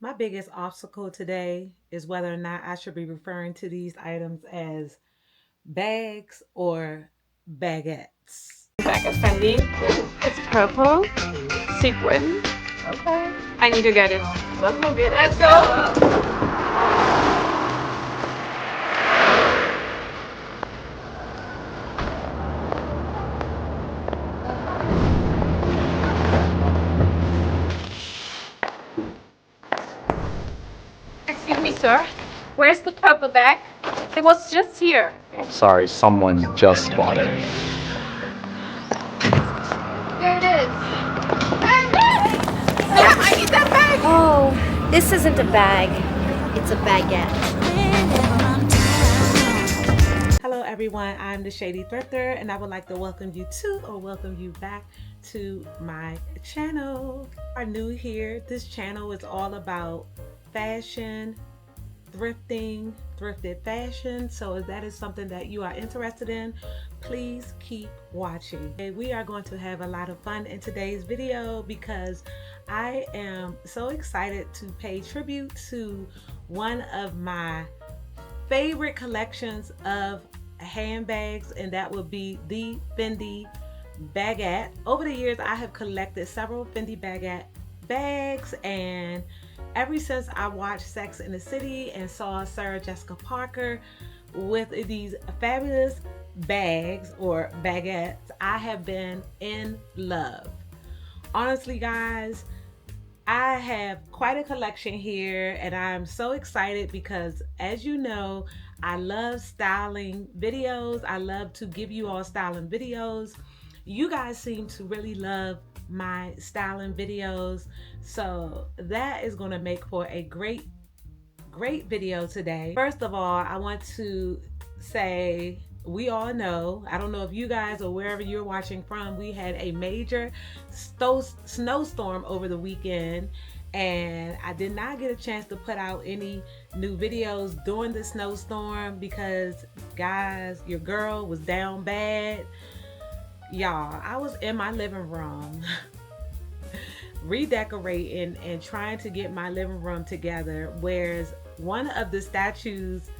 My biggest obstacle today is whether or not I should be referring to these items as bags or baguettes. Bag of Fendi. It's purple, sequin. Okay. I need to get it. Let's go get it. Let's go. Excuse me, sir. Where's the purple bag? It was just here. Sorry, someone just bought it. There it is. Damn, I need that bag. Oh, this isn't a bag. It's a baguette. Hello everyone, I'm the Shady Thrifter and I would like to welcome you back to my channel. If you are new here, this channel is all about fashion, thrifting, thrifted fashion. So if that is something that you are interested in, please keep watching. And we are going to have a lot of fun in today's video because I am so excited to pay tribute to one of my favorite collections of handbags, and that would be the Fendi Baguette. Over the years I have collected several Fendi Baguette bags, and ever since I watched Sex in the City and saw Sarah Jessica Parker with these fabulous bags or baguettes, I have been in love. Honestly guys, I have quite a collection here and I'm so excited because, as you know, I love styling videos. I love to give you all styling videos. You guys seem to really love my styling videos, so that is going to make for a great video today. First of all, I want to say, we all know, I don't know if you guys or wherever you're watching from, we had a major snowstorm over the weekend, and I did not get a chance to put out any new videos during the snowstorm because, guys, your girl was down bad. Y'all, I was in my living room redecorating and trying to get my living room together, whereas one of the statues,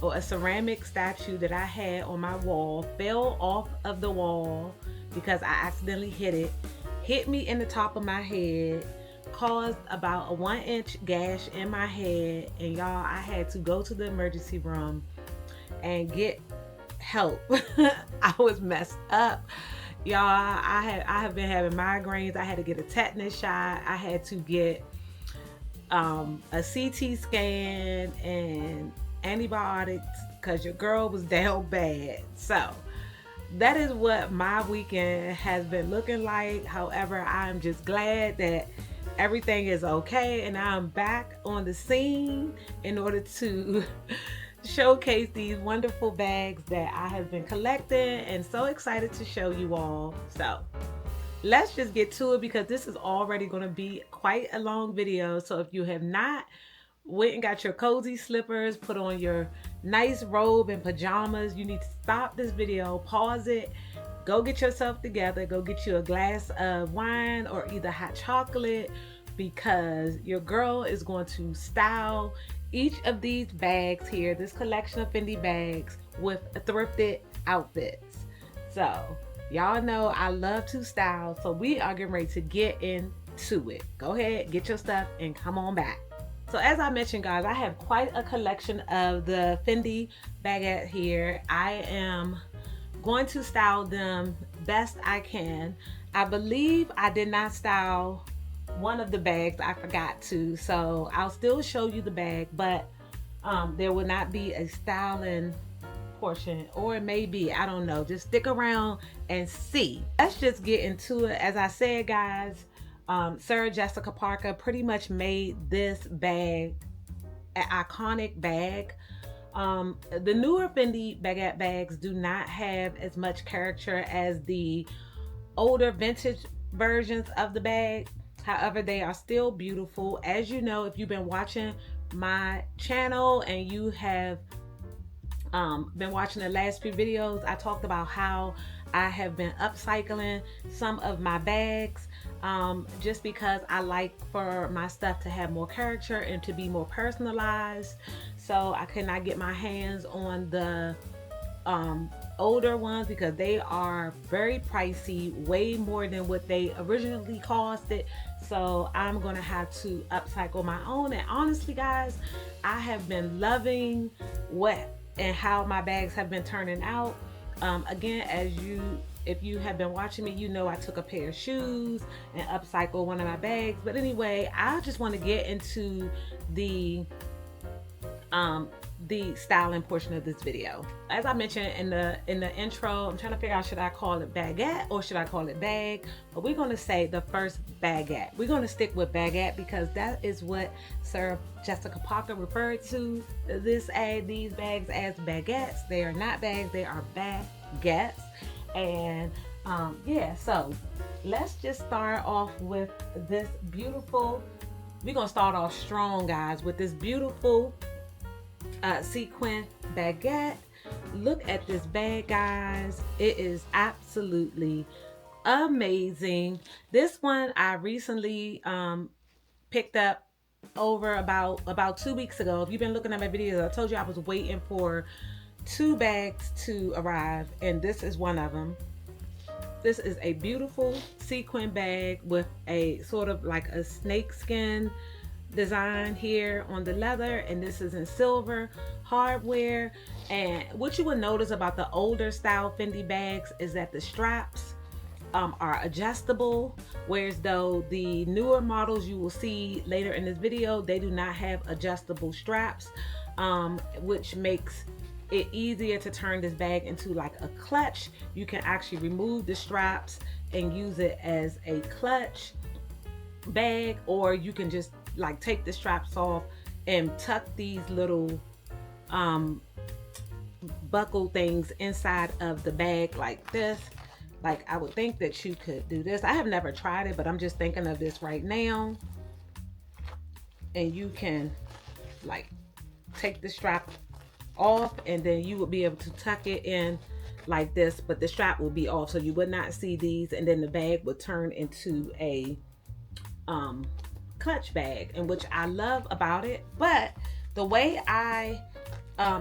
or a ceramic statue that I had on my wall, fell off of the wall because I accidentally hit me in the top of my head, caused about a 1-inch gash in my head, and y'all, I had to go to the emergency room and get help. I was messed up. Y'all, I have been having migraines. I had to get a tetanus shot. I had to get a CT scan and antibiotics because your girl was down bad. So that is what my weekend has been looking like. However, I'm just glad that everything is okay and I'm back on the scene in order to showcase these wonderful bags that I have been collecting, and so excited to show you all. So let's just get to it because this is already going to be quite a long video. So if you have not went and got your cozy slippers, put on your nice robe and pajamas, you need to stop this video, pause it, go get yourself together, go get you a glass of wine or either hot chocolate, because your girl is going to style each of these bags here, this collection of Fendi bags, with thrifted outfits. So y'all know I love to style, so we are getting ready to get into it. Go ahead, get your stuff and come on back. So as I mentioned, guys, I have quite a collection of the Fendi Baguette here. I am going to style them best I can. I believe I did not style one of the bags, I forgot to, so I'll still show you the bag, but there will not be a styling portion, or it may be, I don't know. Just stick around and see. Let's just get into it. As I said, guys, Sarah Jessica Parker pretty much made this bag an iconic bag. The newer Fendi Baguette bags do not have as much character as the older vintage versions of the bag. However, they are still beautiful. As you know, if you've been watching my channel and you have been watching the last few videos, I talked about how I have been upcycling some of my bags. just because I like for my stuff to have more character and to be more personalized. So I could not get my hands on the older ones because they are very pricey, way more than what they originally costed. So I'm gonna have to upcycle my own. And honestly guys, I have been loving what and how my bags have been turning out. Again, if you have been watching me, you know I took a pair of shoes and upcycled one of my bags. But anyway, I just want to get into the styling portion of this video. As I mentioned in the intro, I'm trying to figure out, should I call it baguette or should I call it bag? But we're going to say the first baguette. We're going to stick with baguette because that is what Sir Jessica Parker referred to these bags as baguettes. They are not bags, they are baguettes. And yeah, so let's just start off with this beautiful, we're gonna start off strong guys, with this beautiful sequin baguette. Look at this bag guys, it is absolutely amazing. This one I recently picked up over about 2 weeks ago. If you've been looking at my videos, I told you I was waiting for 2 bags to arrive, and this is one of them. This is a beautiful sequin bag with a sort of like a snakeskin design here on the leather, and this is in silver hardware. And what you will notice about the older style Fendi bags is that the straps are adjustable, whereas though the newer models you will see later in this video, they do not have adjustable straps, which makes it easier to turn this bag into like a clutch. You can actually remove the straps and use it as a clutch bag, or you can just like take the straps off and tuck these little buckle things inside of the bag like this. Like I would think that you could do this. I have never tried it, but I'm just thinking of this right now. And you can like take the strap off, and then you would be able to tuck it in like this, but the strap will be off, so you would not see these, and then the bag would turn into a clutch bag, and which I love about it. But the way I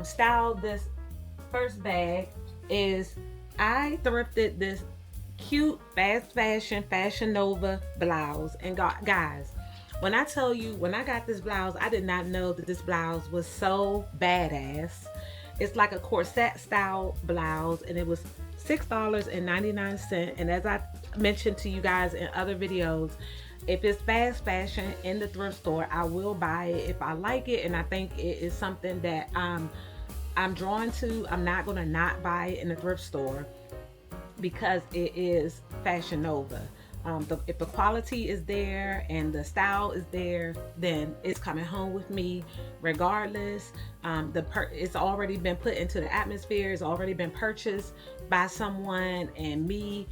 styled this first bag is I thrifted this cute fast fashion Nova blouse. And guys, when I tell you, when I got this blouse, I did not know that this blouse was so badass. It's like a corset style blouse, and it was $6.99. And as I mentioned to you guys in other videos, if it's fast fashion in the thrift store, I will buy it if I like it and I think it is something that I'm drawn to. I'm not gonna not buy it in the thrift store because it is Fashion Nova. If the quality is there and the style is there, then it's coming home with me regardless. It's already been put into the atmosphere. It's already been purchased by someone, and me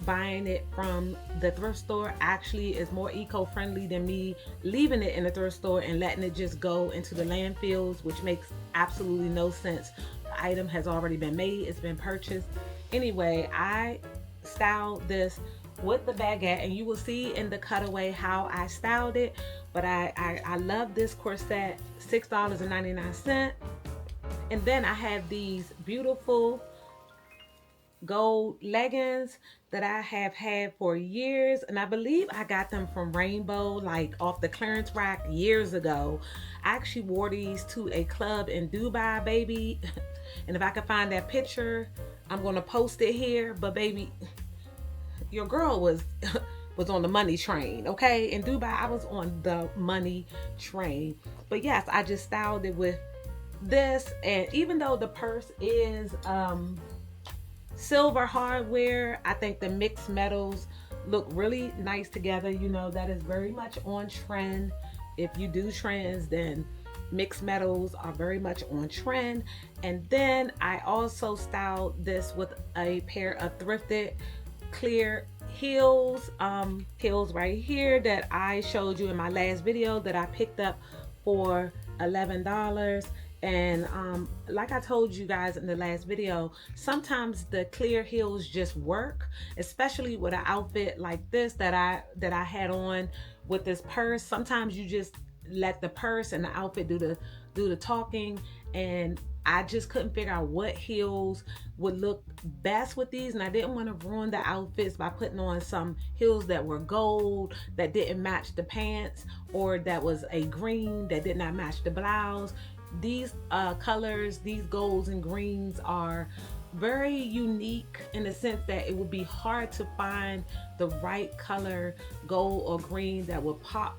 buying it from the thrift store actually is more eco-friendly than me leaving it in the thrift store and letting it just go into the landfills, which makes absolutely no sense. The item has already been made, it's been purchased. Anyway, I styled this with the baguette, and you will see in the cutaway how I styled it. But I love this corset, $6.99. And then I have these beautiful gold leggings that I have had for years, and I believe I got them from Rainbow, like off the clearance rack years ago. I actually wore these to a club in Dubai, baby. And if I can find that picture, I'm gonna post it here. But baby, your girl was on the money train, okay? In Dubai, I was on the money train. But yes, I just styled it with this, and even though the purse is silver hardware, I think the mixed metals look really nice together. You know, that is very much on trend. If you do trends, then mixed metals are very much on trend. And then I also styled this with a pair of thrifted clear heels right here that I showed you in my last video that I picked up for $11. And like I told you guys in the last video, sometimes the clear heels just work, especially with an outfit like this that I had on with this purse. Sometimes you just let the purse and the outfit do the talking, and I just couldn't figure out what heels would look best with these, and I didn't want to ruin the outfits by putting on some heels that were gold that didn't match the pants, or that was a green that did not match the blouse. These colors, these golds and greens, are very unique in the sense that it would be hard to find the right color, gold or green, that would pop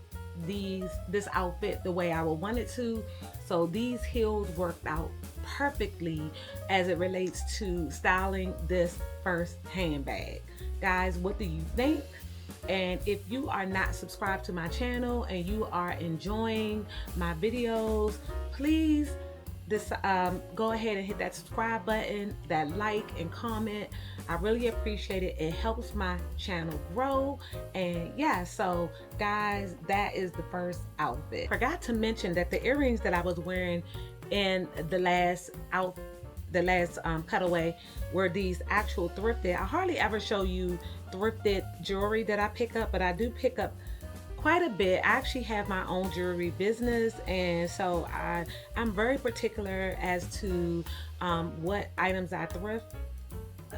this outfit the way I would want it to. So these heels worked out perfectly as it relates to styling this first handbag. Guys, what do you think? And if you are not subscribed to my channel and you are enjoying my videos, please go ahead and hit that subscribe button, that like and comment. I really appreciate it. It helps my channel grow. And yeah, so guys, that is the first outfit. Forgot to mention that the earrings that I was wearing in the last cutaway were these actual thrifted. I hardly ever show you thrifted jewelry that I pick up, but I do pick up quite a bit. I actually have my own jewelry business, and so I'm very particular as to what items I thrift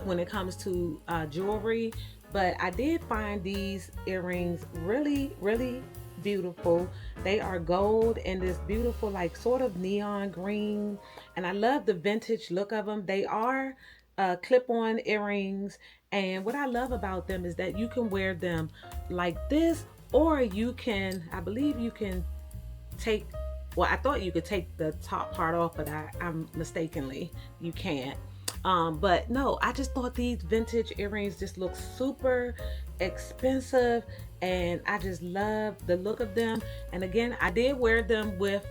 when it comes to jewelry. But I did find these earrings really, really beautiful. They are gold and this beautiful, like, sort of neon green, and I love the vintage look of them. They are clip-on earrings, and what I love about them is that you can wear them like this, or you can, I believe you can take, well, I thought you could take the top part off, but I'm mistakenly, you can't. But no, I just thought these vintage earrings just look super expensive, and I just love the look of them. And again, I did wear them with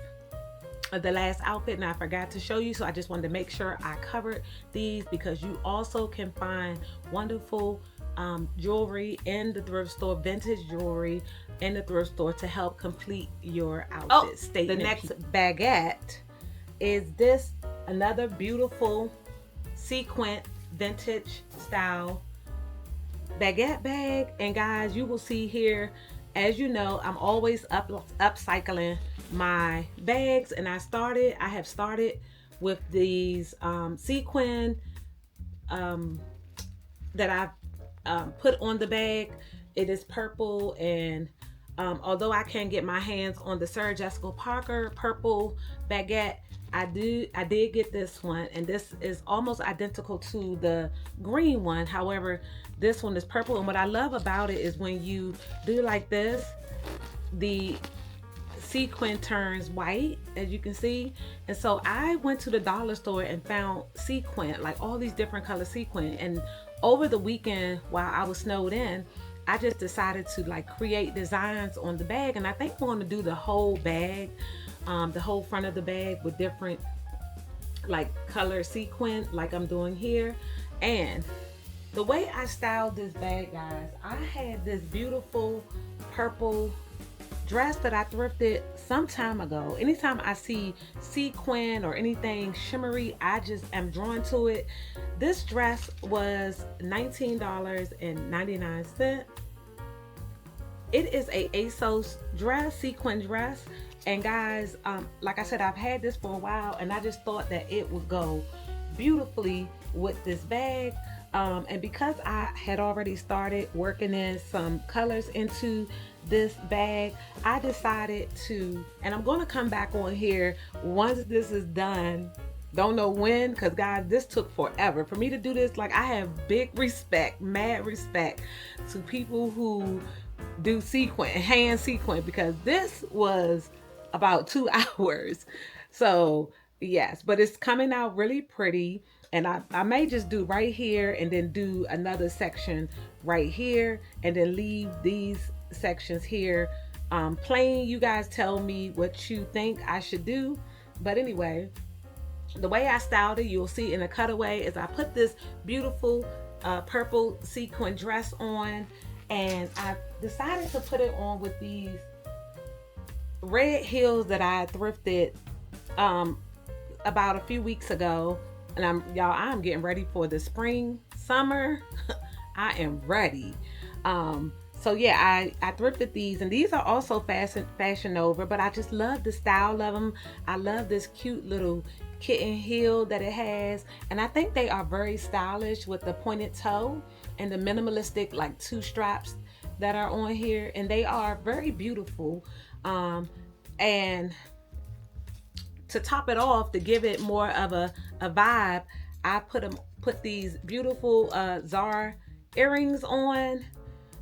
the last outfit and I forgot to show you, so I just wanted to make sure I covered these, because you also can find wonderful jewelry in the thrift store, vintage jewelry in the thrift store, to help complete your outfit statement. The next baguette is this, another beautiful sequin vintage style baguette bag. And guys, you will see here, as you know, I'm always upcycling my bags, and I have started with these sequin that I've put on the bag. It is purple, and although I can't get my hands on the Sarah Jessica Parker purple baguette, I did get this one, and this is almost identical to the green one. However, this one is purple, and what I love about it is when you do like this, the sequin turns white, as you can see. And so I went to the dollar store and found sequin, like all these different color sequin, and over the weekend while I was snowed in, I just decided to like create designs on the bag, and I think I'm going to do the whole bag, the whole front of the bag with different like color sequin like I'm doing here. And the way I styled this bag, guys, I had this beautiful purple dress that I thrifted some time ago. Anytime I see sequin or anything shimmery, I just am drawn to it. This dress was $19.99. It is a ASOS dress, sequin dress. And guys, like I said, I've had this for a while, and I just thought that it would go beautifully with this bag. And because I had already started working in some colors into this bag, I decided to, and I'm going to come back on here once this is done. Don't know when, because guys, this took forever for me to do this. Like, I have big respect, mad respect to people who do sequin, hand sequin, because this was about 2 hours. So yes, but it's coming out really pretty. And I may just do right here and then do another section right here, and then leave these sections here plain. You guys tell me what you think I should do. But anyway, the way I styled it, you'll see in the cutaway, is I put this beautiful purple sequin dress on, and I decided to put it on with these red heels that I thrifted about a few weeks ago, and I'm getting ready for the spring, summer. I am ready. So yeah, I thrifted these, and these are also fashion over, but I just love the style of them. I love this cute little kitten heel that it has, and I think they are very stylish with the pointed toe and the minimalistic like 2 straps that are on here, and they are very beautiful. And to top it off, to give it more of a vibe, I put these beautiful Zara earrings on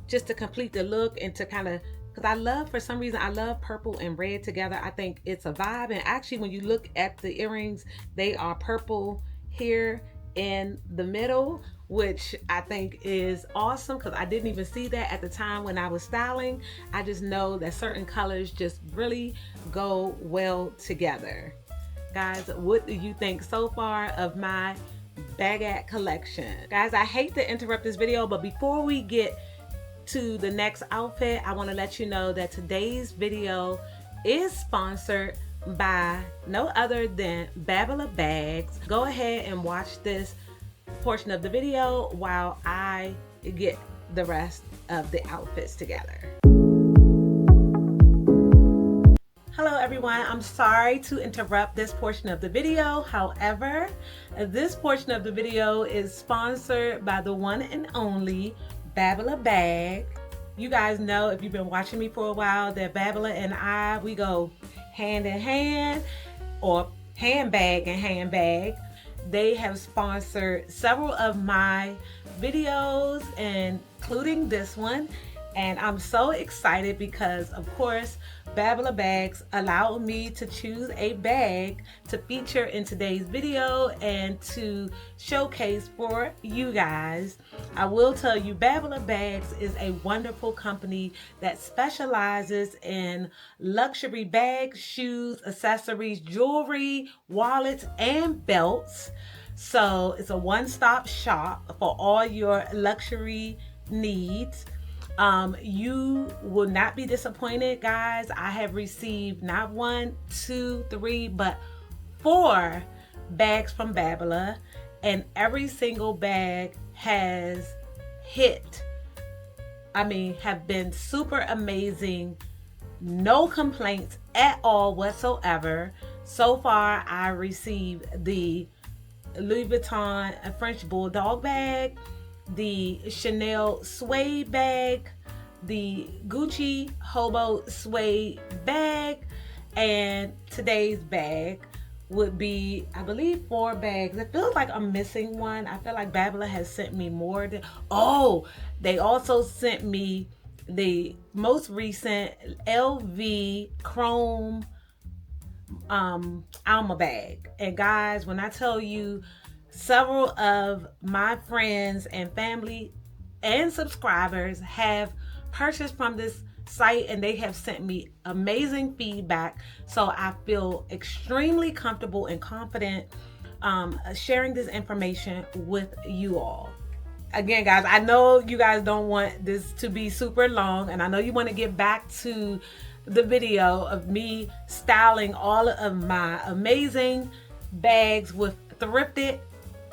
just to complete the look, and to kind of, because I love, for some reason, I love purple and red together. I think it's a vibe. And actually, when you look at the earrings, they are purple here in the middle, which I think is awesome, because I didn't even see that at the time when I was styling. I just know that certain colors just really go well together. Guys, what do you think so far of my Baguette collection? Guys, I hate to interrupt this video, but before we get to the next outfit, I want to let you know that today's video is sponsored by no other than Babala Bags. Go ahead and watch this portion of the video while I get the rest of the outfits together. Hello everyone, I'm sorry to interrupt this portion of the video. However, this portion of the video is sponsored by the one and only Babala Bag. You guys know, if you've been watching me for a while, that Babala and I, we go hand in hand, or handbag and handbag. They have sponsored several of my videos, including this one, and I'm so excited because, of course, Babala Bags allowed me to choose a bag to feature in today's video and to showcase for you guys. I will tell you, Babala Bags is a wonderful company that specializes in luxury bags, shoes, accessories, jewelry, wallets, and belts. So it's a one-stop shop for all your luxury needs. You will not be disappointed, guys. I have received not 1, 2, 3, but 4 bags from Babala, and every single bag has hit. I mean, have been super amazing. No complaints at all whatsoever. So far, I received the Louis Vuitton French Bulldog bag, the Chanel suede bag, the Gucci Hobo suede bag, and today's bag would be, I believe, 4 bags. It feels like I'm missing one. I feel like Babala has sent me more than, oh, they also sent me the most recent LV Chrome Alma bag. And guys, when I tell you, several of my friends and family and subscribers have purchased from this site, and they have sent me amazing feedback. So I feel extremely comfortable and confident sharing this information with you all. Again, guys, I know you guys don't want this to be super long, and I know you want to get back to the video of me styling all of my amazing bags with thrifted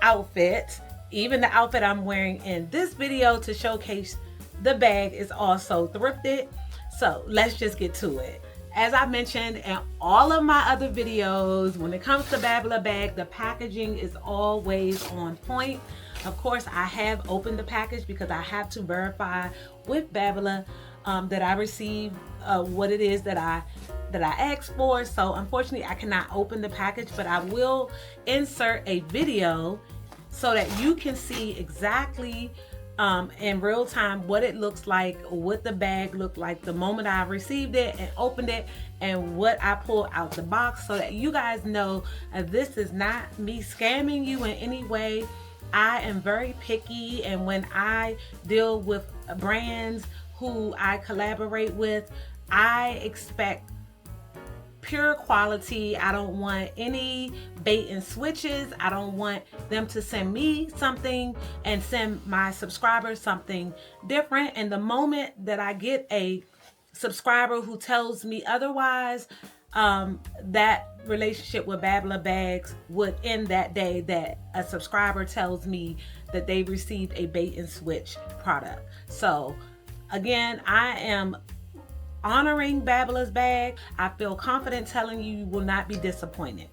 outfits. Even the outfit I'm wearing in this video to showcase the bag is also thrifted. So let's just get to it. As I mentioned in all of my other videos, when it comes to Babala Bag, the packaging is always on point. Of course, I have opened the package because I have to verify with Babala that I received what it is that I asked for. So unfortunately, I cannot open the package, but I will insert a video so that you can see exactly in real time what it looks like, what the bag looked like the moment I received it and opened it, and what I pulled out the box, so that you guys know this is not me scamming you in any way. I am very picky, and when I deal with brands who I collaborate with, I expect pure quality. I don't want any bait and switches. I don't want them to send me something and send my subscribers something different. And the moment that I get a subscriber who tells me otherwise, that relationship with Babala Bags would end that day that a subscriber tells me that they received a bait and switch product. So again, I am honoring Babala's bag. I feel confident telling you, you will not be disappointed.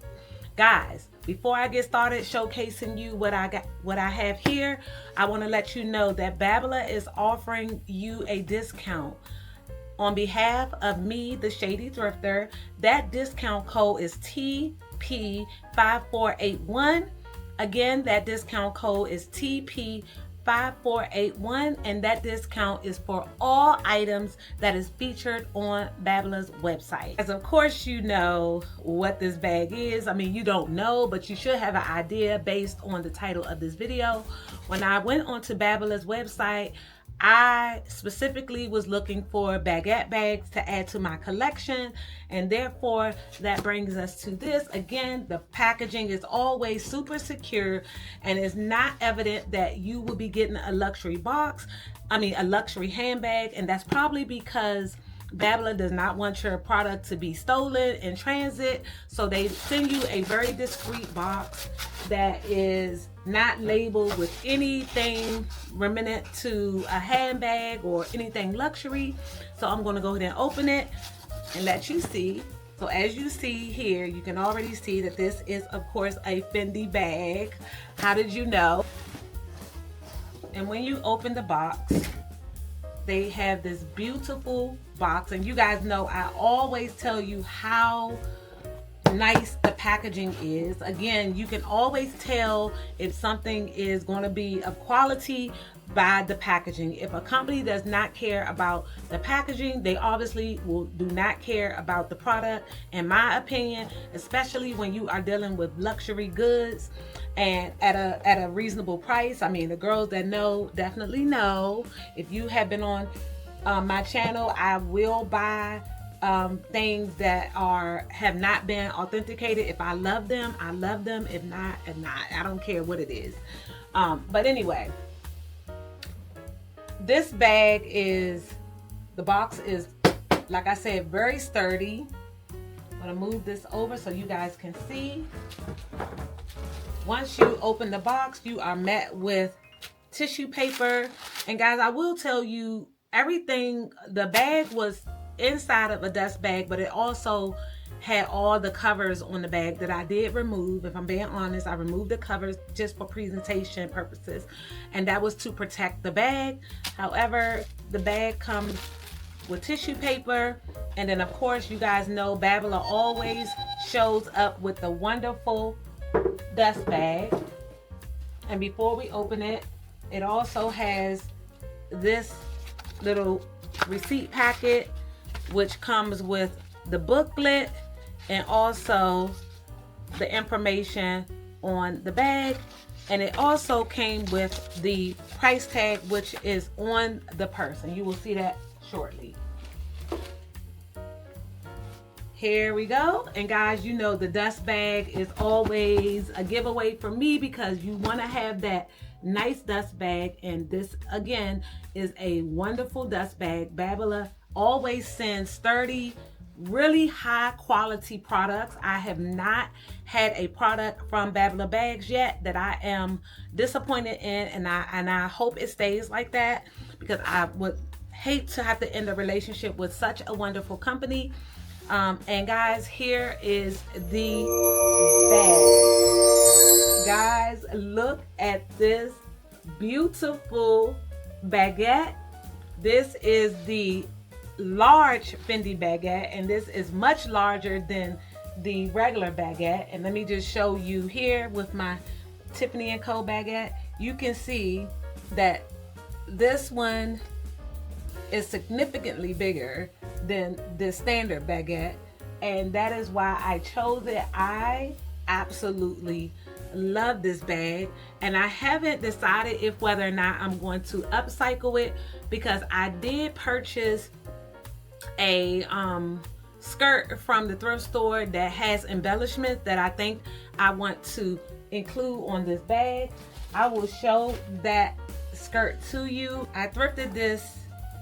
Guys, before I get started showcasing you what I have here, I want to let you know that Babala is offering you a discount on behalf of me, the Shady Thrifter. That discount code is TP5481. Again, that discount code is TP5481, and that discount is for all items that is featured on Babala's website. As of course you know what this bag is. I mean, you don't know, but you should have an idea based on the title of this video. When I went onto Babala's website, I specifically was looking for baguette bags to add to my collection, and therefore that brings us to this. Again, the packaging is always super secure, and it's not evident that you will be getting a luxury box, a luxury handbag, and that's probably because Babala does not want your product to be stolen in transit, so they send you a very discreet box that is not labeled with anything remnant to a handbag or anything luxury. So I'm going to go ahead and open it and let you see. So as you see here, you can already see that this is of course a Fendi bag. How did you know? And when you open the box, they have this beautiful box, and you guys know I always tell you how nice the packaging is. Again, you can always tell if something is going to be of quality by the packaging. If a company does not care about the packaging, they obviously do not care about the product, in my opinion, especially when you are dealing with luxury goods and at a reasonable price. I mean, the girls that know definitely know. If you have been on my channel, I will buy things that have not been authenticated. If I love them, I love them. If not, I don't care what it is. But anyway, this bag the box is, like I said, very sturdy. I'm gonna move this over so you guys can see. Once you open the box, you are met with tissue paper. And guys, I will tell you, everything, the bag was inside of a dust bag, but it also had all the covers on the bag that I did remove. If I'm being honest, I removed the covers just for presentation purposes, and that was to protect the bag. However, the bag comes with tissue paper, and then of course you guys know Babala always shows up with the wonderful dust bag. And before we open it, it also has this little receipt packet, which comes with the booklet and also the information on the bag. And it also came with the price tag, which is on the purse, and you will see that shortly. Here we go. And guys, you know the dust bag is always a giveaway for me because you want to have that nice dust bag, and this again is a wonderful dust bag. Babala always sends sturdy, really high quality products. I have not had a product from Babala Bags yet that I am disappointed in, and I hope it stays like that, because I would hate to have to end a relationship with such a wonderful company. And guys, here is the bag. Guys, look at this beautiful baguette. This is the large Fendi baguette, and this is much larger than the regular baguette. And let me just show you here with my Tiffany Co baguette. You can see that this one is significantly bigger than the standard baguette, and that is why I chose it. I absolutely love this bag, and I haven't decided if whether or not I'm going to upcycle it, because I did purchase a skirt from the thrift store that has embellishments that I think I want to include on this bag. I will show that skirt to you. I thrifted this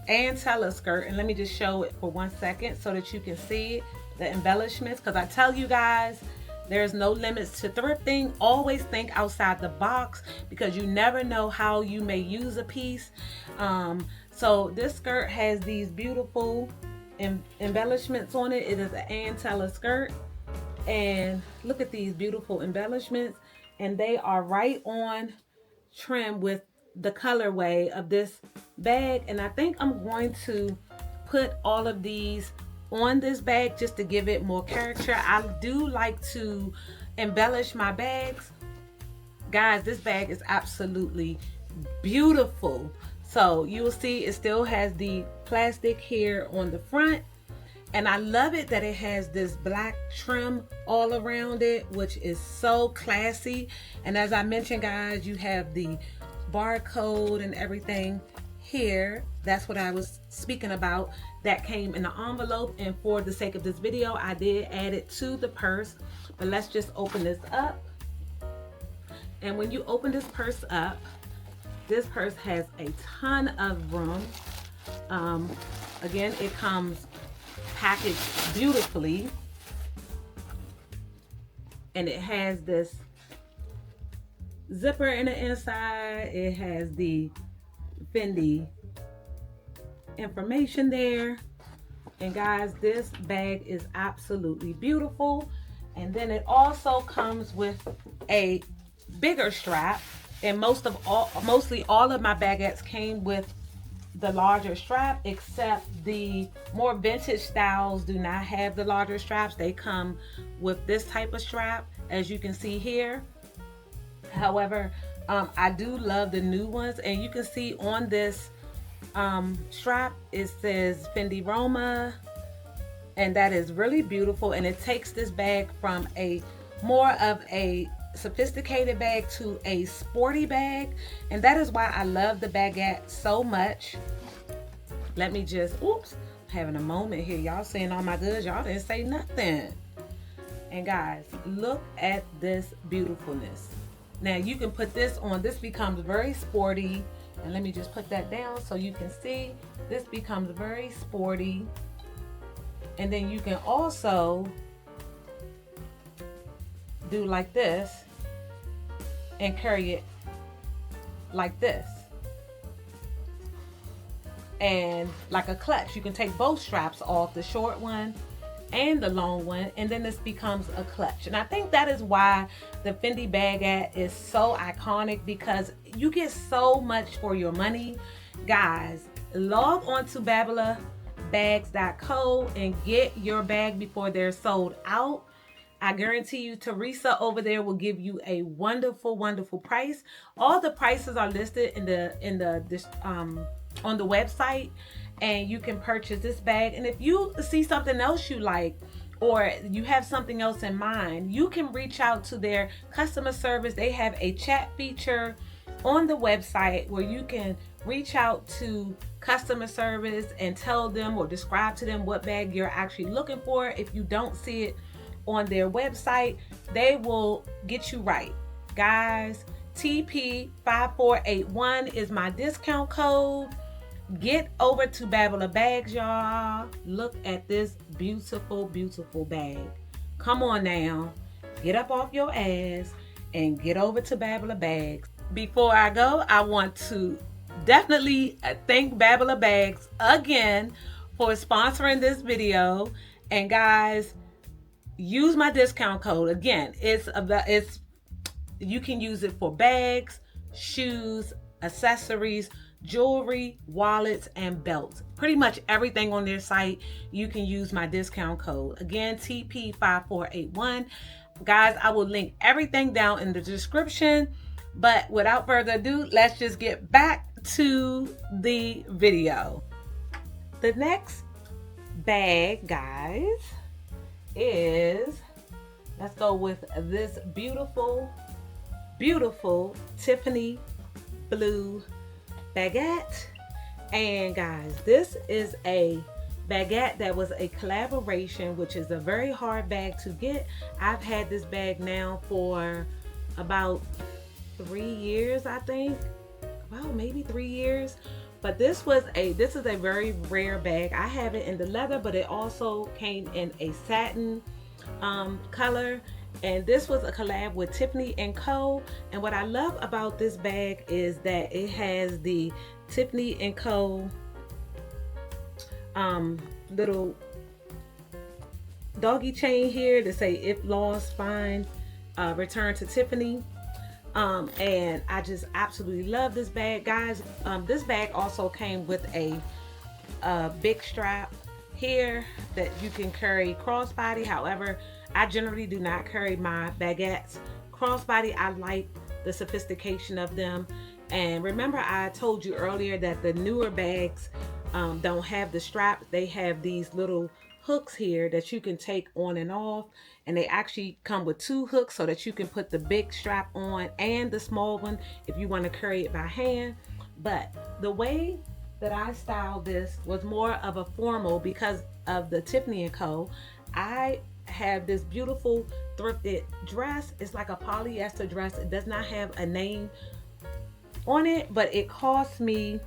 and tell a skirt, and let me just show it for 1 second so that you can see it. the embellishments, because I tell you guys, there's no limits to thrifting. Always think outside the box, because you never know how you may use a piece. So this skirt has these beautiful embellishments on it. It is an Ann Taylor skirt, and look at these beautiful embellishments, and they are right on trim with the colorway of this bag. And I think I'm going to put all of these on this bag just to give it more character. I do like to embellish my bags. Guys, this bag is absolutely beautiful. So you will see it still has the plastic here on the front, and I love it that it has this black trim all around it, which is so classy. And as I mentioned, guys, you have the barcode and everything here. That's what I was speaking about. That came in the envelope, and for the sake of this video, I did add it to the purse. But let's just open this up. And when you open this purse up, this purse has a ton of room. Again, it comes packaged beautifully, and it has this zipper in the inside. It has the Fendi information there. And guys, this bag is absolutely beautiful. And then it also comes with a bigger strap, and mostly all of my baguettes came with the larger strap, except the more vintage styles do not have the larger straps. They come with this type of strap, as you can see here. However, I do love the new ones, and you can see on this strap it says Fendi Roma, and that is really beautiful. And it takes this bag from a more of a sophisticated bag to a sporty bag, and that is why I love the Baguette so much. Let me just, oops, having a moment here. Y'all seeing all my goods, y'all didn't say nothing. And guys, look at this beautifulness. Now you can put this on. This becomes very sporty, and let me just put that down so you can see. This becomes very sporty, and then you can also do like this and carry it like this, and like a clutch. You can take both straps off, the short one and the long one, and then this becomes a clutch. And I think that is why the Fendi Baguette is so iconic, because you get so much for your money. Guys, log on to babalabags.co and get your bag before they're sold out. I guarantee you, Teresa over there will give you a wonderful, wonderful price. All the prices are listed on the website, and you can purchase this bag. And if you see something else you like, or you have something else in mind, you can reach out to their customer service. They have a chat feature on the website where you can reach out to customer service and tell them or describe to them what bag you're actually looking for. If you don't see it on their website, they will get you right. Guys, TP5481 is my discount code. Get over to Babala Bags, y'all. Look at this beautiful, beautiful bag. Come on now, get up off your ass and get over to Babala Bags. Before I go, I want to definitely thank Babala Bags again for sponsoring this video. And guys, use my discount code. Again, you can use it for bags, shoes, accessories, jewelry, wallets, and belts. Pretty much everything on their site, you can use my discount code. Again, TP5481. Guys, I will link everything down in the description. But without further ado, let's just get back to the video. The next bag, guys, is, let's go with this beautiful, beautiful Tiffany blue baguette. And guys, this is a baguette that was a collaboration, which is a very hard bag to get. I've had this bag now for about 3 years, I think. Well, maybe 3 years. But this is a very rare bag. I have it in the leather, but it also came in a satin color. And this was a collab with Tiffany Co. And what I love about this bag is that it has the Tiffany Co. Little doggy chain here to say, if lost, find, return to Tiffany. And I just absolutely love this bag, guys. This bag also came with a big strap here that you can carry crossbody. However, I generally do not carry my baguettes crossbody. I like the sophistication of them. And remember, I told you earlier that the newer bags don't have the strap. They have these little hooks here that you can take on and off, and they actually come with 2 hooks so that you can put the big strap on and the small one if you want to carry it by hand. But the way that I styled this was more of a formal because of the Tiffany Co. I have this beautiful thrifted dress. It's like a polyester dress. It does not have a name on it, but it cost me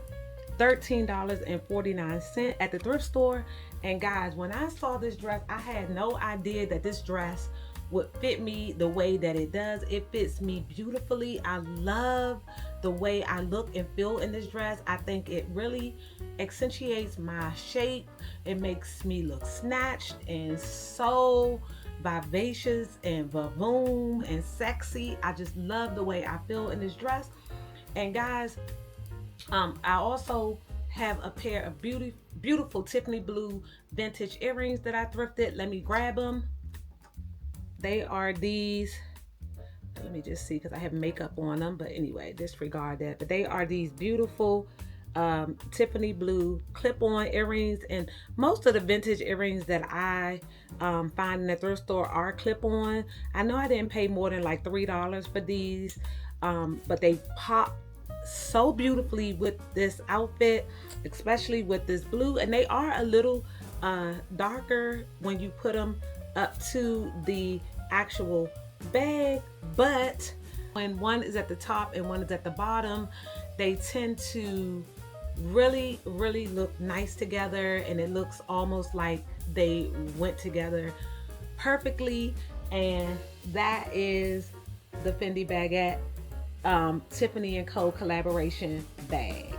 $13.49 at the thrift store. And guys, when I saw this dress, I had no idea that this dress would fit me the way that it does. It fits me beautifully. I love the way I look and feel in this dress. I think it really accentuates my shape. It makes me look snatched and so vivacious and vavoom and sexy. I just love the way I feel in this dress. And guys, I also have a pair of beautiful Tiffany blue vintage earrings that I thrifted. Let me grab them. They are these. Let me just see, because I have makeup on them, but anyway, disregard that. But they are these beautiful Tiffany blue clip-on earrings. And most of the vintage earrings that I find in the thrift store are clip-on. I know I didn't pay more than like $3 for these, but they pop so beautifully with this outfit, especially with this blue. And they are a little darker when you put them up to the actual bag, but when one is at the top and one is at the bottom, they tend to really look nice together, and it looks almost like they went together perfectly. And that is the Fendi Baguette Tiffany Co collaboration bag.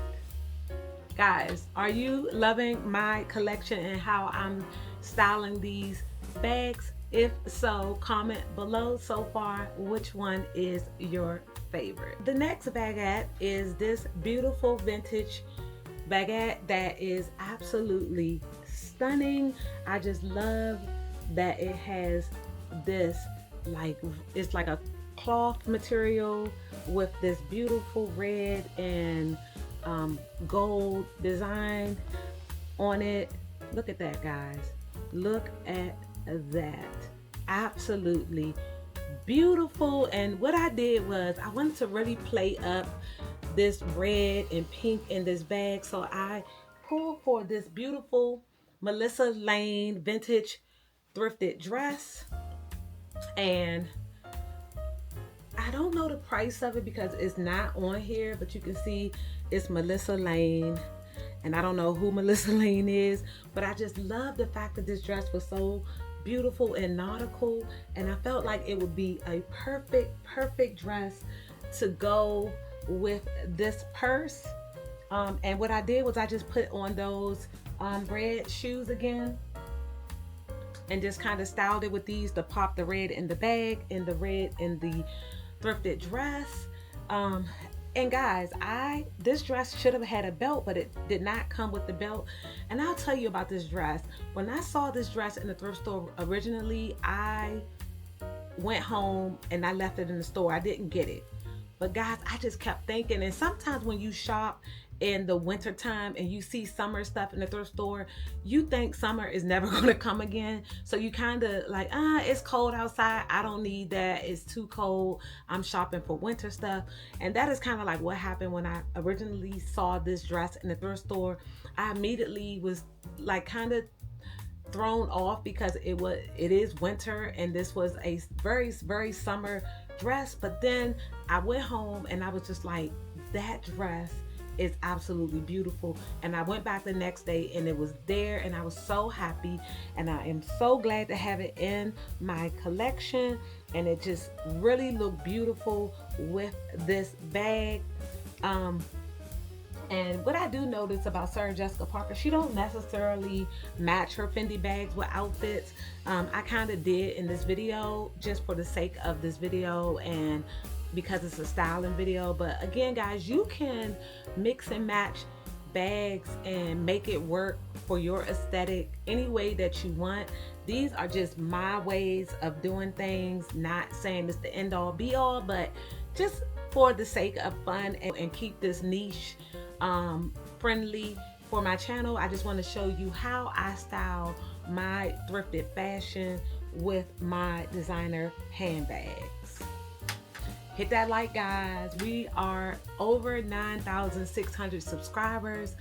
Guys, are you loving my collection and how I'm styling these bags? If so, comment below so far which one is your favorite. The next baguette is this beautiful vintage baguette that is absolutely stunning. I just love that it has this, like, it's like a cloth material with this beautiful red and gold design on it. Look at that, guys. Look at that. Absolutely beautiful. And what I did was I wanted to really play up this red and pink in this bag, so I pulled for this beautiful Melissa Lane vintage thrifted dress. And I don't know the price of it because it's not on here, but you can see it's Melissa Lane, and I don't know who Melissa Lane is, but I just love the fact that this dress was so beautiful and nautical, and I felt like it would be a perfect dress to go with this purse. And what I did was I just put on those red shoes again and just kind of styled it with these to pop the red in the bag and the red in the thrifted dress. And guys, this dress should have had a belt, but it did not come with the belt. And I'll tell you about this dress. When I saw this dress in the thrift store originally, I went home and I left it in the store. I didn't get it. But guys, I just kept thinking, and sometimes when you shop in the winter time and you see summer stuff in the thrift store, you think summer is never going to come again. So you kind of like, it's cold outside, I don't need that, it's too cold, I'm shopping for winter stuff. And that is kind of like what happened when I originally saw this dress in the thrift store. I immediately was like kind of thrown off because it is winter and this was a very summer dress. But then I went home and I was just like, that dress is absolutely beautiful. And I went back the next day and it was there, and I was so happy, and I am so glad to have it in my collection. And it just really looked beautiful with this bag. And what I do notice about Sarah Jessica Parker, she don't necessarily match her Fendi bags with outfits. I kind of did in this video just for the sake of this video and because it's a styling video. But again, guys, you can mix and match bags and make it work for your aesthetic any way that you want. These are just my ways of doing things, not saying it's the end all be all, but just for the sake of fun and keep this niche friendly for my channel. I just want to show you how I style my thrifted fashion with my designer handbags. Hit that like, guys. We are over 9,600 subscribers,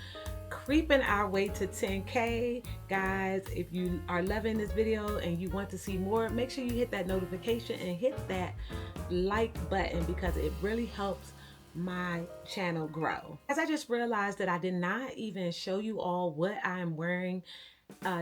creeping our way to 10K. Guys, if you are loving this video and you want to see more, make sure you hit that notification and hit that like button, because it really helps my channel grow. As I just realized that I did not even show you all what I am wearing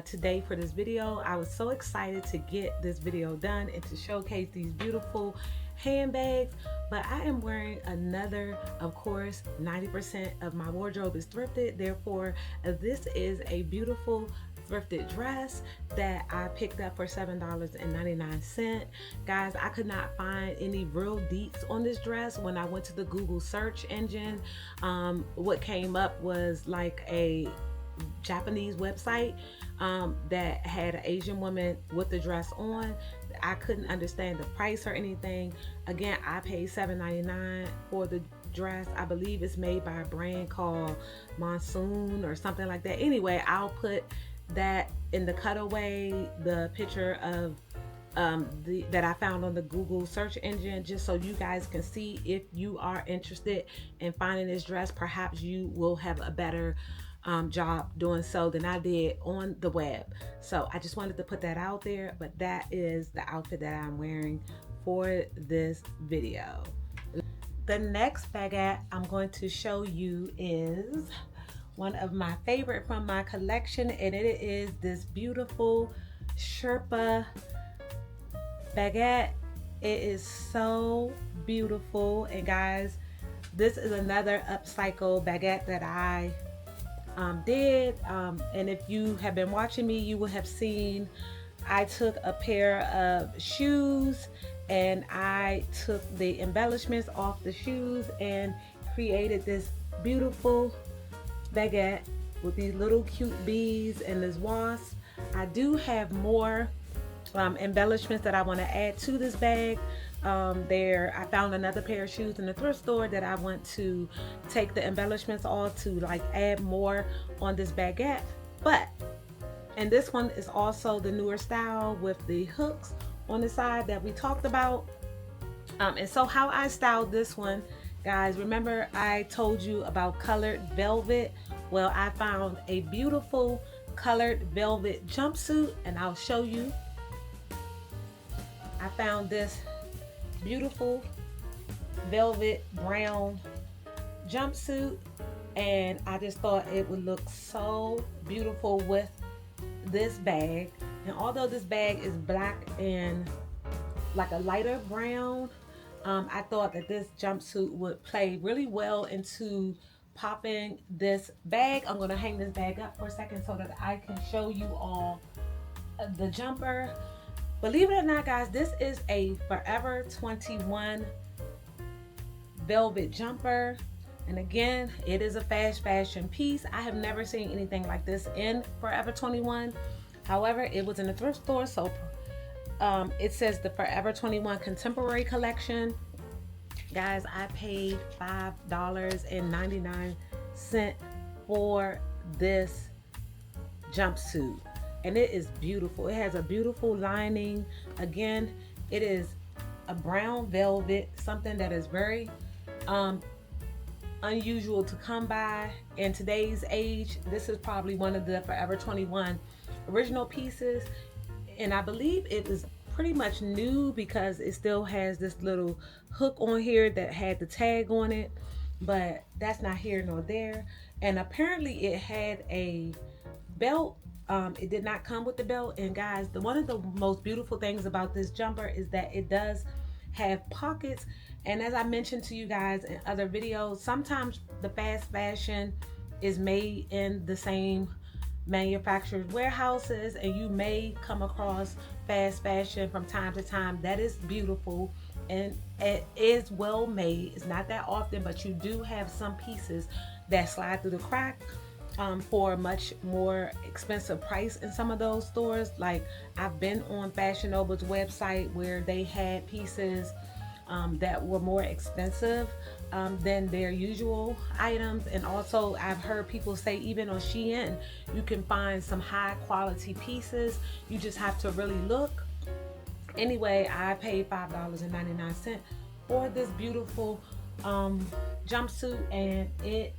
today for this video. I was so excited to get this video done and to showcase these beautiful handbags, but I am wearing another, of course, 90% of my wardrobe is thrifted. Therefore, this is a beautiful thrifted dress that I picked up for $7.99. Guys, I could not find any real deets on this dress when I went to the Google search engine. What came up was like a Japanese website that had an Asian woman with the dress on. I couldn't understand the price or anything. Again, I paid $7.99 for the dress. I believe it's made by a brand called Monsoon or something like that. Anyway, I'll put that in the cutaway, the picture of that I found on the Google search engine, just so you guys can see if you are interested in finding this dress. Perhaps you will have a better job doing so than I did on the web. So I just wanted to put that out there, but that is the outfit that I'm wearing for this video. The next baguette I'm going to show you is one of my favorite from my collection, and it is this beautiful Sherpa baguette. It is so beautiful. And guys, this is another upcycle baguette that I did, and if you have been watching me, you will have seen I took a pair of shoes and I took the embellishments off the shoes and created this beautiful baguette with these little cute bees and this wasp. I do have more embellishments that I want to add to this bag. I found another pair of shoes in the thrift store that I want to take the embellishments off to like add more on this baguette. And this one is also the newer style with the hooks on the side that we talked about. And so how I styled this one, guys, remember I told you about colored velvet? Well, I found a beautiful colored velvet jumpsuit, and I'll show you. I found this beautiful velvet brown jumpsuit, and I just thought it would look so beautiful with this bag. And although this bag is black and like a lighter brown, I thought that this jumpsuit would play really well into popping this bag. I'm going to hang this bag up for a second so that I can show you all the jumper. Believe it or not, guys, this is a Forever 21 velvet jumper. And again, it is a fast fashion piece. I have never seen anything like this in Forever 21. However, it was in the thrift store, so it says the Forever 21 Contemporary Collection. Guys, I paid $5.99 for this jumpsuit, and it is beautiful. It has a beautiful lining. Again, it is a brown velvet, something that is very unusual to come by in today's age. This is probably one of the Forever 21 original pieces, and I believe it was pretty much new because it still has this little hook on here that had the tag on it. but that's not here nor there. And apparently it had a belt. It did not come with the belt. And guys, one of the most beautiful things about this jumper is that it does have pockets. And as I mentioned to you guys in other videos, sometimes the fast fashion is made in the same manufacturer's warehouses, and you may come across fast fashion from time to time that is beautiful and it is well made. It's not that often, but you do have some pieces that slide through the crack for a much more expensive price in some of those stores. Like, I've been on Fashion Nova's website where they had pieces that were more expensive than their usual items. And also I've heard people say even on Shein you can find some high quality pieces. You just have to really look. Anyway, I paid $5.99 for this beautiful jumpsuit, and it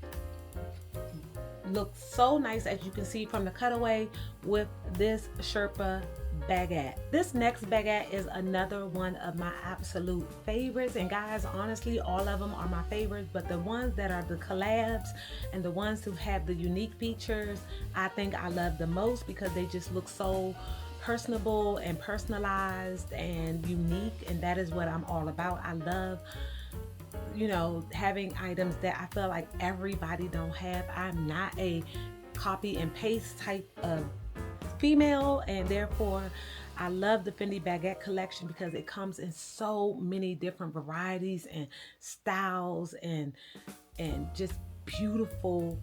looks so nice, as you can see from the cutaway, with this Sherpa baguette. This next baguette is another one of my absolute favorites, and guys, honestly, all of them are my favorites, but the ones that are the collabs and the ones who have the unique features, I think I love the most, because they just look so personable and personalized and unique, and that is what I'm all about. I love, you know, having items that I feel like everybody don't have. I'm not a copy and paste type of female, and therefore I love the Fendi Baguette collection because it comes in so many different varieties and styles and just beautiful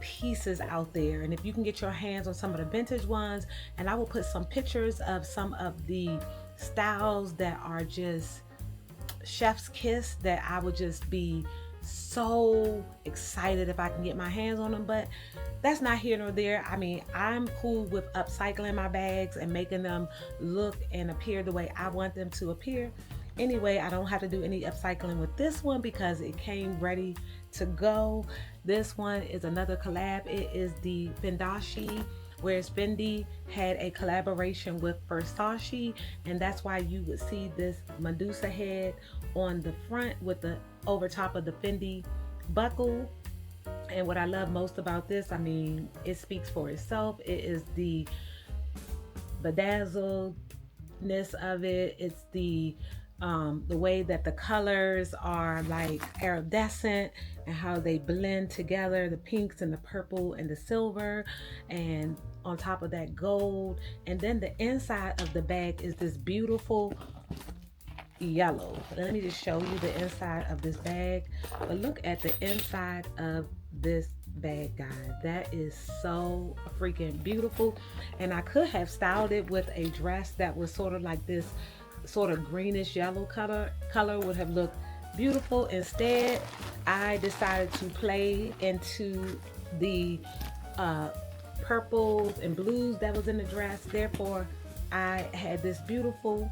pieces out there. And if you can get your hands on some of the vintage ones, and I will put some pictures of some of the styles that are just chef's kiss, that I would just be so excited if I can get my hands on them. But that's not here nor there. I mean, I'm cool with upcycling my bags and making them look and appear the way I want them to appear. Anyway, I don't have to do any upcycling with this one because it came ready to go. This one is another collab. It is the Fendashi, whereas Fendi had a collaboration with Versace, and that's why you would see this Medusa head on the front with the over top of the Fendi buckle. And what I love most about this, I mean, it speaks for itself. It is the bedazzledness of it. It's the way that the colors are like iridescent and how they blend together, the pinks and the purple and the silver, and on top of that gold. And then the inside of the bag is this beautiful yellow. Let me just show you the inside of this bag. But look at the inside of this bag, guys. That is so freaking beautiful. And I could have styled it with a dress that was sort of like this sort of greenish yellow color would have looked beautiful. Instead, I decided to play into the purples and blues that was in the dress. Therefore, I had this beautiful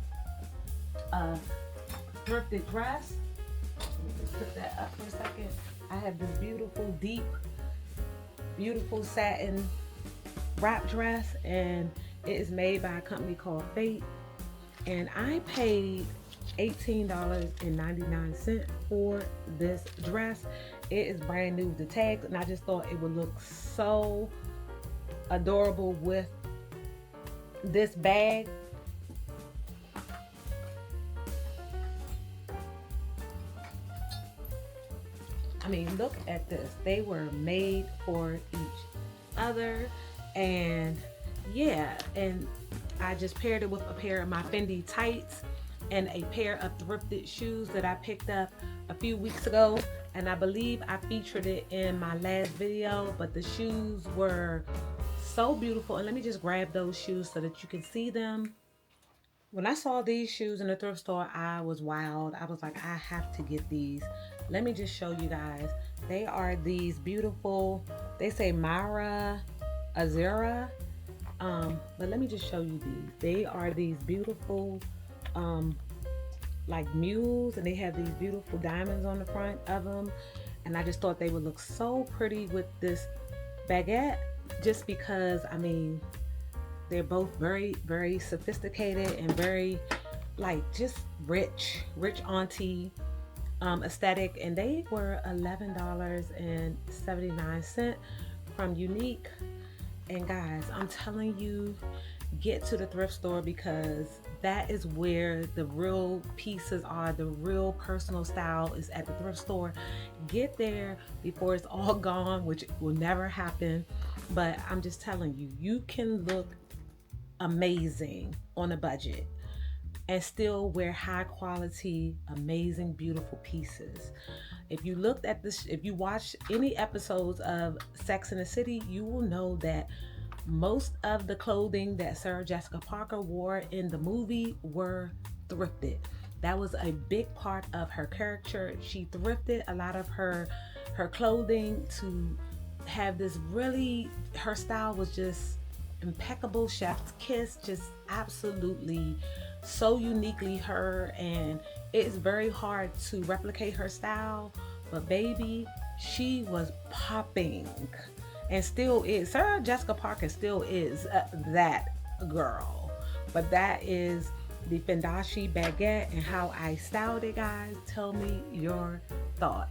thrifted dress. Let me just put that up for a second. I have this beautiful, deep, beautiful satin wrap dress, and it is made by a company called Fate. And I paid $18.99 for this dress. It is brand new with the tags, and I just thought it would look so adorable with this bag. I mean, look at this. They were made for each other, and yeah, and I just paired it with a pair of my Fendi tights and a pair of thrifted shoes that I picked up a few weeks ago, and I believe I featured it in my last video. But the shoes were so beautiful, and let me just grab those shoes so that you can see them. When I saw these shoes in the thrift store, I was wild. I was like, I have to get these. Let me just show you guys. They are these beautiful, they say Mara Azura. But let me just show you these. They are these beautiful like mules, and they have these beautiful diamonds on the front of them. And I just thought they would look so pretty with this baguette, just because, I mean, they're both very, very sophisticated and very, like, just rich auntie aesthetic, and they were $11.79 from Unique. And guys, I'm telling you, get to the thrift store, because that is where the real pieces are. The real personal style is at the thrift store. Get there before it's all gone, which will never happen. But I'm just telling you, you can look amazing on a budget and still wear high quality, amazing, beautiful pieces. If you looked at this, if you watch any episodes of Sex and the City, you will know that most of the clothing that Sarah Jessica Parker wore in the movie were thrifted. That was a big part of her character. She thrifted a lot of her clothing to have this really, her style was just impeccable, chef's kiss, just absolutely so uniquely her, and it's very hard to replicate her style. But baby, she was popping and still is. Sarah Jessica Parker still is that girl. But that is the Fendashi Baguette and how I styled it, guys. Tell me your thoughts.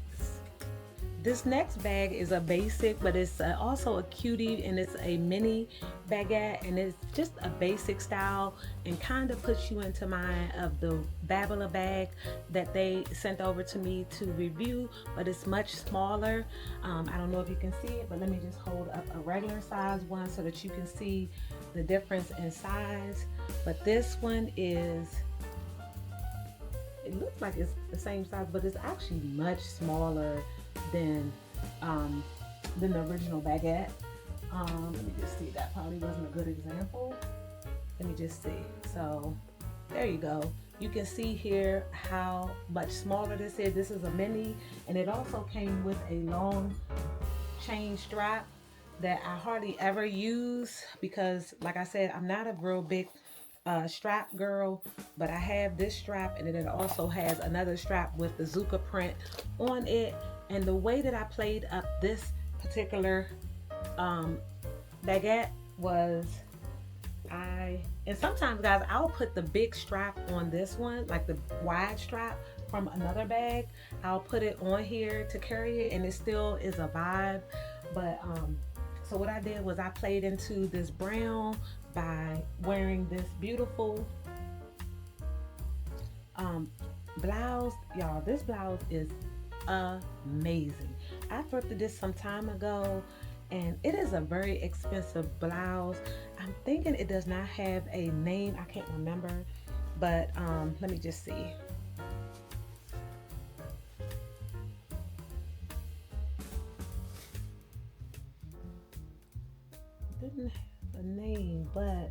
This next bag is a basic, but it's also a cutie, and it's a mini baguette, and it's just a basic style and kind of puts you into mind of the Babala bag that they sent over to me to review, but it's much smaller. I don't know if you can see it, but let me just hold up a regular size one so that you can see the difference in size. But this one is, it looks like it's the same size, but it's actually much smaller than the original baguette. Let me just see, that probably wasn't a good example. Let me just see. So there you go. You can see here how much smaller this is. This is a mini, and it also came with a long chain strap that I hardly ever use because, like I said, I'm not a real big strap girl, but I have this strap, and then it also has another strap with the Zuka print on it. And the way that I played up this particular baguette was and sometimes, guys, I'll put the big strap on this one, like the wide strap from another bag. I'll put it on here to carry it, and it still is a vibe. But so what I did was I played into this brown by wearing this beautiful blouse. Y'all, this blouse is amazing. I thrifted this some time ago, and it is a very expensive blouse. I'm thinking it does not have a name. I can't remember, but let me just see. It didn't have a name, but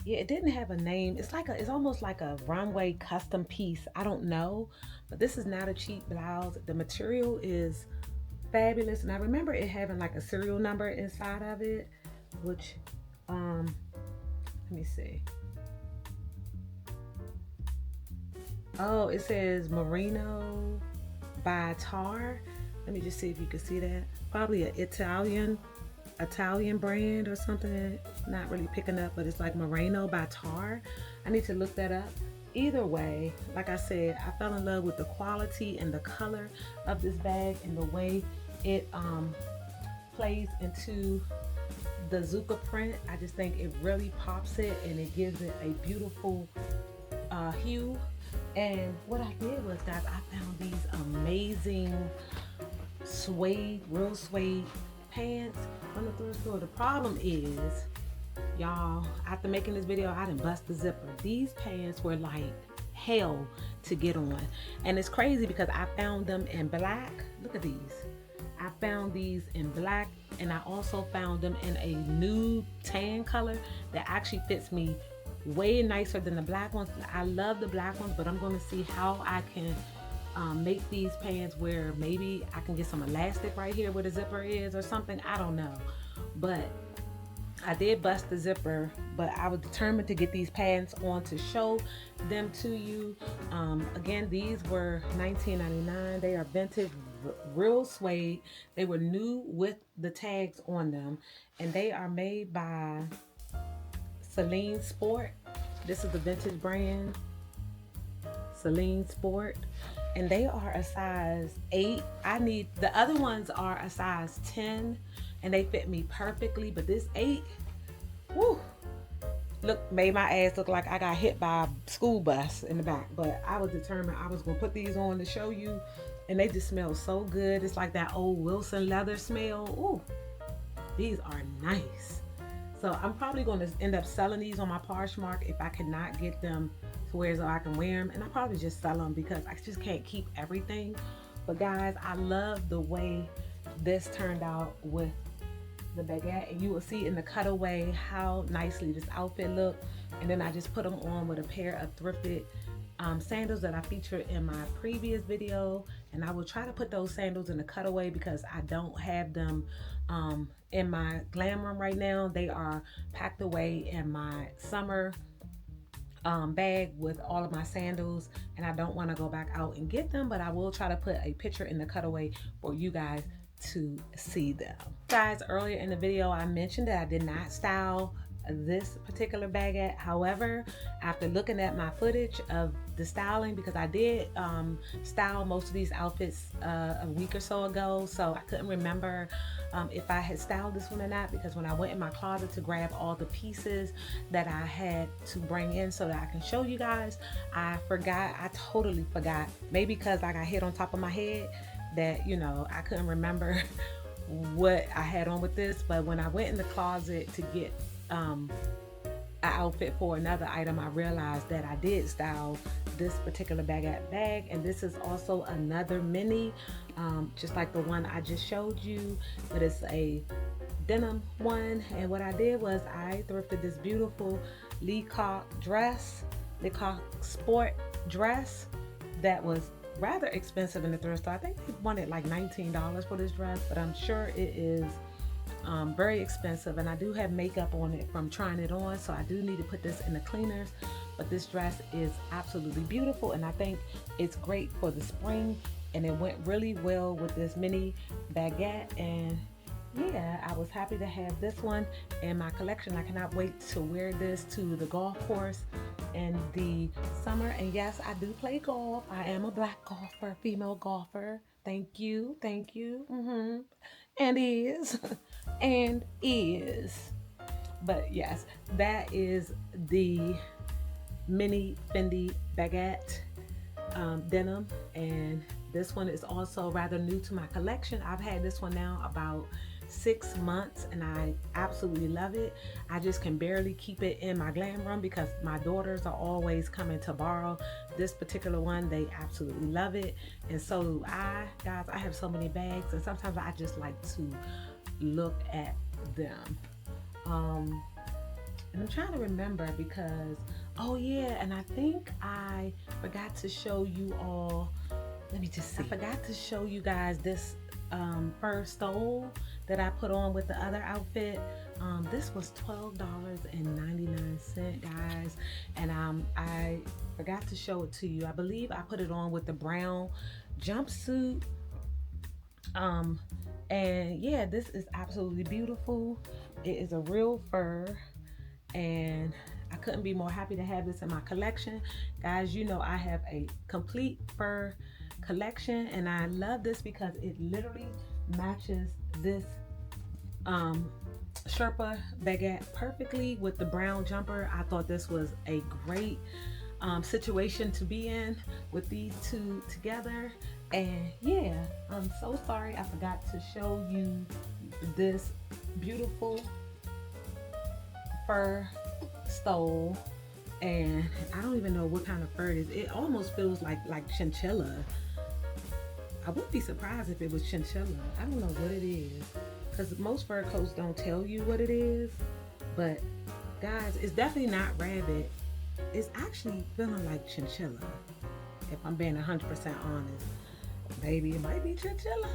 yeah, it didn't have a name. It's like it's almost like a runway custom piece. I don't know, but this is not a cheap blouse. The material is fabulous, and I remember it having like a serial number inside of it, which let me see. Oh, it says Merino by Tar. Let me just see if you can see that. Probably an Italian brand or something. Not really picking up, but it's like Merino by Tar. I need to look that up. Either way, like I said, I fell in love with the quality and the color of this bag and the way it plays into the Zuka print. I just think it really pops it, and it gives it a beautiful hue. And what I did was, guys, I found these amazing suede, real suede pants from the thrift store. The problem is, y'all, after making this video, I didn't bust the zipper. These pants were like hell to get on, and it's crazy because I found them in black. Look at these. I found these in black, and I also found them in a nude tan color that actually fits me way nicer than the black ones. I love the black ones, but I'm going to see how I can make these pants where maybe I can get some elastic right here where the zipper is or something. I don't know, but I did bust the zipper. But I was determined to get these pants on to show them to you. Again, these were $19.99. They are vintage, real suede. They were new with the tags on them, and they are made by Celine Sport. This is the vintage brand, Celine Sport. and they are a size 8. The other ones are a size 10 and they fit me perfectly, but this 8, whoo, made my ass look like I got hit by a school bus in the back. But I was determined I was gonna put these on to show you, and they just smell so good. It's like that old Wilson leather smell. Ooh, these are nice. So I'm probably going to end up selling these on my Poshmark if I cannot get them to where so I can wear them, and I probably just sell them because I just can't keep everything. But guys, I love the way this turned out with the baguette, and you will see in the cutaway how nicely this outfit looked. And then I just put them on with a pair of thrifted sandals that I featured in my previous video, and I will try to put those sandals in the cutaway because I don't have them in my glam room right now. They are packed away in my summer bag with all of my sandals, and I don't want to go back out and get them, but I will try to put a picture in the cutaway for you guys to see them. Guys, earlier in the video I mentioned that I did not style this particular baguette. However, after looking at my footage of the styling, because I did style most of these outfits a week or so ago, so I couldn't remember if I had styled this one or not, because when I went in my closet to grab all the pieces that I had to bring in so that I can show you guys, I totally forgot, maybe because I got hit on top of my head, that, you know, I couldn't remember what I had on with this. But when I went in the closet to get an outfit for another item, I realized that I did style this particular baguette bag, and this is also another mini, just like the one I just showed you, but it's a denim one. And what I did was I thrifted this beautiful Lecoq sport dress that was rather expensive in the thrift store. I think they wanted like $19 for this dress, but I'm sure it is very expensive, and I do have makeup on it from trying it on, so I do need to put this in the cleaners. But this dress is absolutely beautiful, and I think it's great for the spring, and it went really well with this mini baguette. And yeah, I was happy to have this one in my collection. I cannot wait to wear this to the golf course in the summer. And yes, I do play golf. I am a black golfer, female golfer. Thank you, thank you. And is. But yes, that is the mini Fendi Baguette denim, and this one is also rather new to my collection. I've had this one now about 6 months, and I absolutely love it. I just can barely keep it in my glam room because my daughters are always coming to borrow this particular one. They absolutely love it, and so do I. Guys, I have so many bags, and sometimes I just like to look at them. And I'm trying to remember because, oh yeah, and I think I forgot to show you all, let me just see. I forgot to show you guys this fur stole that I put on with the other outfit. This was $12.99, guys, and I forgot to show it to you. I believe I put it on with the brown jumpsuit. And yeah, this is absolutely beautiful. It is a real fur, and I couldn't be more happy to have this in my collection. Guys, you know I have a complete fur collection, and I love this because it literally matches this Sherpa baguette perfectly with the brown jumper. I thought this was a great situation to be in with these two together. And yeah, I'm so sorry I forgot to show you this beautiful fur stole, and I don't even know what kind of fur it is. It almost feels like chinchilla. I wouldn't be surprised if it was chinchilla. I don't know what it is, because most fur coats don't tell you what it is. But guys, it's definitely not rabbit. It's actually feeling like chinchilla, if I'm being 100% honest. Maybe it might be chinchilla.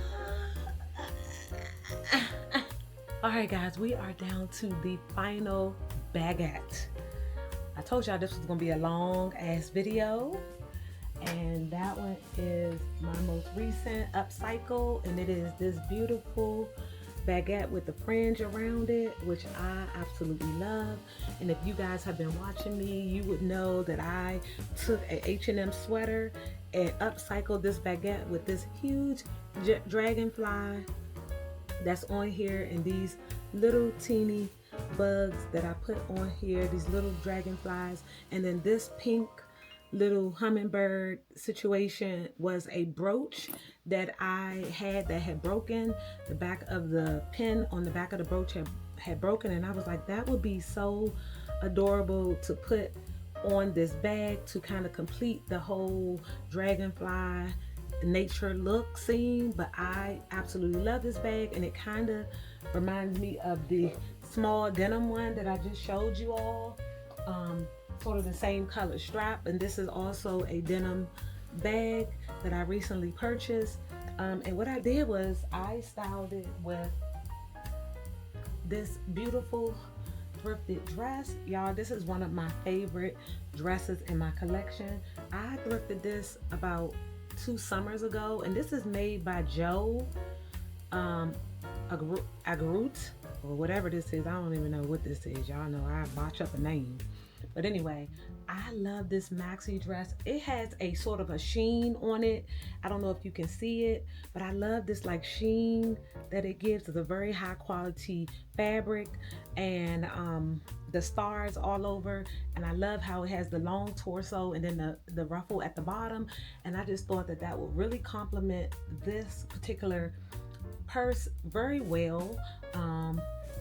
All right, guys, we are down to the final baguette. I told y'all this was gonna be a long ass video, and that one is my most recent upcycle, and it is this beautiful baguette with the fringe around it, which I absolutely love. And if you guys have been watching me, you would know that I took a H&M sweater and upcycled this baguette with this huge dragonfly that's on here, and these little teeny bugs that I put on here, these little dragonflies. And then this pink little hummingbird situation was a brooch that I had that had broken. The back of the pin on the back of the brooch had broken, and I was like, that would be so adorable to put on this bag to kind of complete the whole dragonfly nature look scene. But I absolutely love this bag, and it kind of reminds me of the small denim one that I just showed you all. Sort of the same color strap, and this is also a denim bag that I recently purchased. And what I did was I styled it with this beautiful thrifted dress. Y'all, this is one of my favorite dresses in my collection. I thrifted this about 2 summers ago, and this is made by Joe Agarut, or whatever this is. I don't even know what this is. Y'all know I botch up a name. But anyway, I love this maxi dress. It has a sort of a sheen on it. I don't know if you can see it, but I love this like sheen that it gives. It's a very high quality fabric, and the stars all over. And I love how it has the long torso and then the ruffle at the bottom. And I just thought that that would really complement this particular purse very well.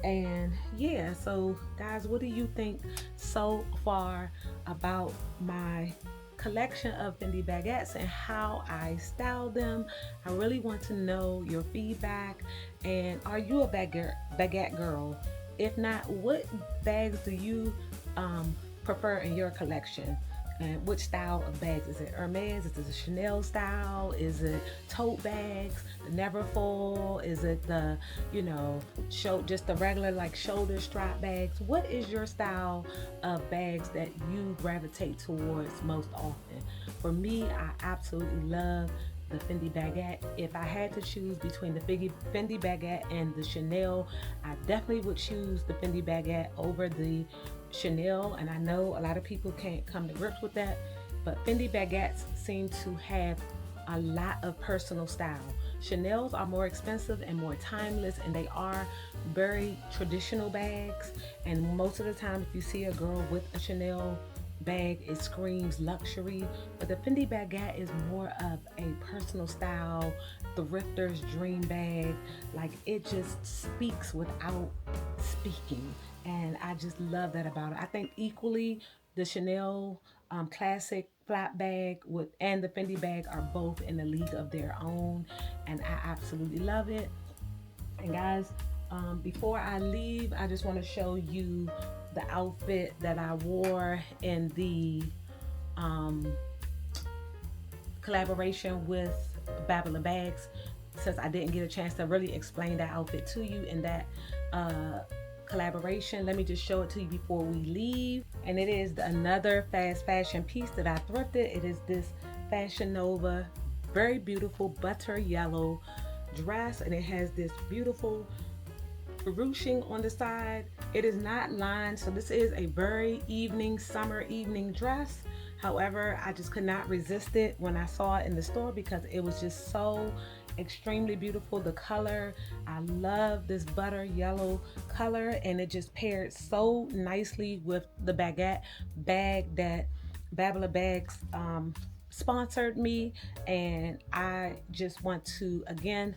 And yeah, so guys, what do you think so far about my collection of Fendi Baguettes and how I style them? I really want to know your feedback. And are you a baguette girl? If not, what bags do you prefer in your collection? And which style of bags? Is it Hermes? Is it the Chanel style? Is it tote bags, the never full? Is it the, you know, just the regular like shoulder strap bags? What is your style of bags that you gravitate towards most often? For me, I absolutely love the Fendi Baguette. If I had to choose between the Fendi Baguette and the Chanel, I definitely would choose the Fendi Baguette over the Chanel. And I know a lot of people can't come to grips with that, but Fendi Baguettes seem to have a lot of personal style. Chanel's are more expensive and more timeless, and they are very traditional bags. And most of the time, if you see a girl with a Chanel bag, it screams luxury. But the Fendi Baguette is more of a personal style, thrifter's dream bag. Like, it just speaks without speaking, and I just love that about it. I think equally the Chanel classic flat bag and the Fendi bag are both in a league of their own, and I absolutely love it. And guys, before I leave, I just want to show you the outfit that I wore in the collaboration with Babala Bags, since I didn't get a chance to really explain that outfit to you in that collaboration. Let me just show it to you before we leave. And it is another fast fashion piece that I thrifted. It is this Fashion Nova, very beautiful butter yellow dress, and it has this beautiful ruching on the side. It is not lined, so this is a very summer evening dress. However, I just could not resist it when I saw it in the store because it was just so extremely beautiful. The color, I love this butter yellow color, and it just paired so nicely with the baguette bag that Babala Bags sponsored me. And I just want to again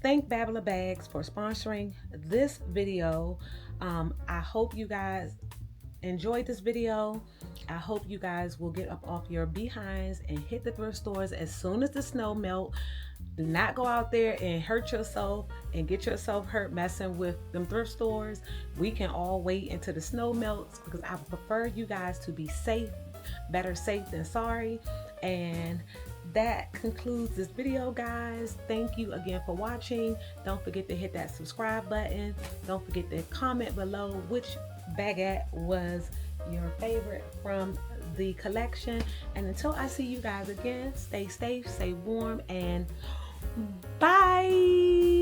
thank Babala Bags for sponsoring this video. I hope you guys enjoyed this video. I hope you guys will get up off your behinds and hit the thrift stores as soon as the snow melt. Do not go out there and hurt yourself and get yourself hurt messing with them thrift stores. We can all wait until the snow melts, because I prefer you guys to be safe. Better safe than sorry. And that concludes this video, guys. Thank you again for watching. Don't forget to hit that subscribe button. Don't forget to comment below which baguette was your favorite from the collection. And until I see you guys again, stay safe, stay warm, and bye.